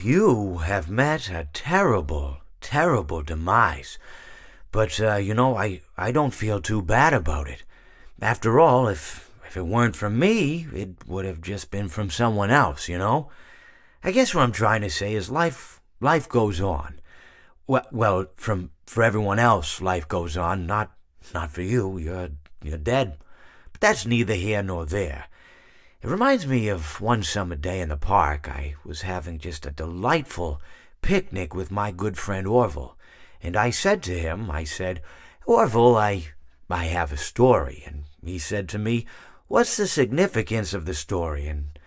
You have met a terrible, terrible demise. But, I don't feel too bad about it. After all, if it weren't from me, it would have just been from someone else. I guess what I'm trying to say is life goes on. Well, for everyone else, life goes on, not for you. You're dead. But that's neither here nor there. It reminds me of one summer day in the park. I was having just a delightful picnic with my good friend Orville, and I said to him, Orville, I have a story. And he said to me, what's the significance of the story? And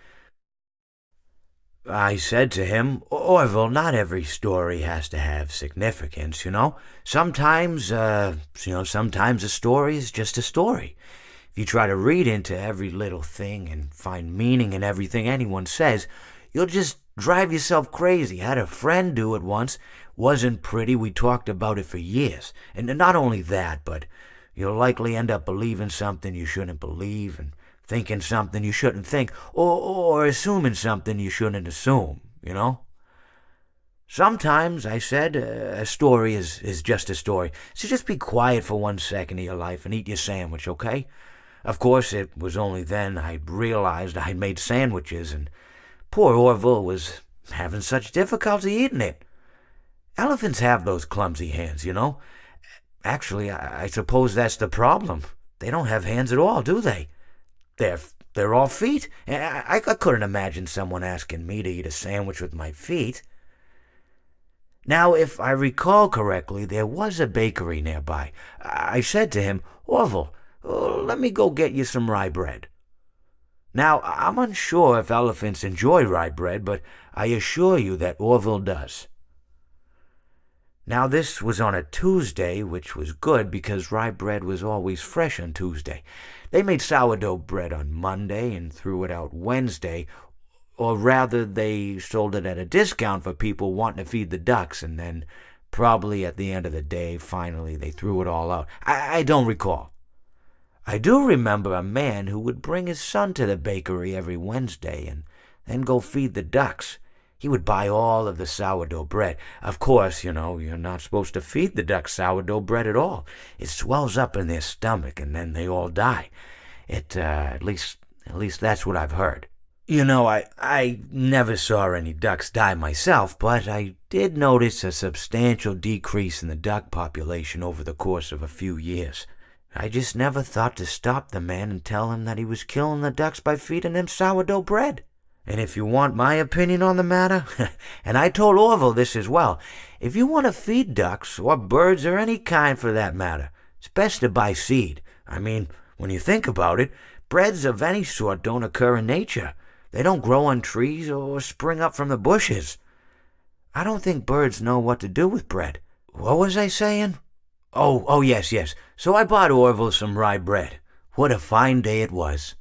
I said to him, Orville, not every story has to have significance. Sometimes a story is just a story. If you try to read into every little thing and find meaning in everything anyone says, you'll just drive yourself crazy. I had a friend do it once. Wasn't pretty. We talked about it for years. And not only that, but you'll likely end up believing something you shouldn't believe, and thinking something you shouldn't think, or assuming something you shouldn't assume. Sometimes, I said, a story is just a story. So just be quiet for 1 second of your life and eat your sandwich, okay? Of course, it was only then I realized I'd made sandwiches, and poor Orville was having such difficulty eating it. Elephants have those clumsy hands. Actually, I suppose that's the problem. They don't have hands at all, do they? They're all feet. I couldn't imagine someone asking me to eat a sandwich with my feet. Now, if I recall correctly, there was a bakery nearby. I said to him, Orville, let me go get you some rye bread. Now, I'm unsure if elephants enjoy rye bread, but I assure you that Orville does. Now, this was on a Tuesday, which was good because rye bread was always fresh on Tuesday. They made sourdough bread on Monday and threw it out Wednesday, or rather, they sold it at a discount for people wanting to feed the ducks, and then probably at the end of the day, finally, they threw it all out. I don't recall. I do remember a man who would bring his son to the bakery every Wednesday and then go feed the ducks. He would buy all of the sourdough bread. Of course, you're not supposed to feed the ducks sourdough bread at all. It swells up in their stomach and then they all die. At least that's what I've heard. I never saw any ducks die myself, but I did notice a substantial decrease in the duck population over the course of a few years. I just never thought to stop the man and tell him that he was killing the ducks by feeding them sourdough bread. And if you want my opinion on the matter, and I told Orville this as well, if you want to feed ducks, or birds, or any kind for that matter, it's best to buy seed. I mean, when you think about it, breads of any sort don't occur in nature. They don't grow on trees or spring up from the bushes. I don't think birds know what to do with bread. What was I saying? Oh, yes. So I bought Orville some rye bread. What a fine day it was.